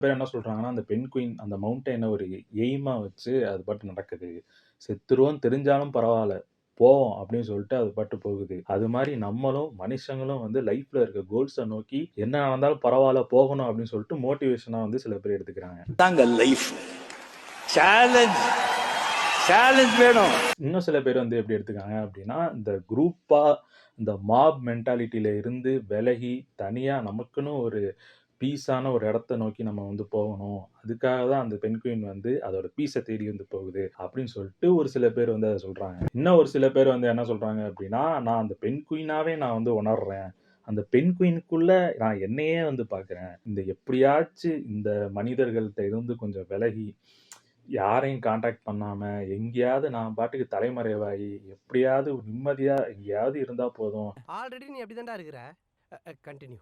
பேர் என்ன சொல்றாங்கன்னா, அந்த பெண் குயின் அந்த மவுண்டெய்ன ஒரு எய்மா வச்சு அது பாட்டுக்கு நடக்குது. செத்துருவோம்னு தெரிஞ்சாலும் பரவால்ல. போவோம் அப்படின்னு சொல்லிட்டு அது பாட்டு போகுது. அது மாரி நம்மளும் மனுஷங்களும் வந்து லைஃப்ல இருக்க கோல்ஸ நோக்கி என்ன நடந்தாலும் பரவால்ல போகணும் அப்படின்னு சொல்லிட்டு மோட்டிவேஷனா வந்து சில பேர் எடுத்துக்கிறாங்க. தாங்க லைஃப். சேலஞ்ச் சேலஞ்ச் வேணும். இன்னும் சில பேர் வந்து எப்படி எடுத்துக்காங்க அப்படின்னா, இந்த குரூப்பா இந்த மாப் மென்டாலிட்டில இருந்து விலகி தனியா நமக்குன்னு ஒரு பீஸான ஒரு இடத்த நோக்கி நம்ம வந்து போகணும். அதுக்காக தான் அந்த பென்குயின் வந்து அதோட பீஸ தேடி வந்து போகுது. அப்படின்னு சொல்லிட்டு ஒரு சில பேர் வந்து அத சொல்றாங்க. இன்னும் ஒரு சில பேர் வந்து என்ன சொல்றாங்க அப்படின்னா, நான் அந்த பென்குயினாவே நான் வந்து உணர்றேன். அந்த பென்குயினுக்குள்ள நான் என்னையே வந்து பார்க்குறேன். இந்த எப்படியாச்சு இந்த மனிதர்கள்ட்ட இருந்து கொஞ்சம் விலகி, யாரையும் கான்டாக்ட் பண்ணாம, எங்கேயாவது நான் பாட்டுக்கு தலைமறைவாகி, எப்படியாவது நிம்மதியா எங்கேயாவது இருந்தா போதும். ஆல்ரெடி நீ அப்படிதான்டா இருக்கிற. கன்டின்யூ.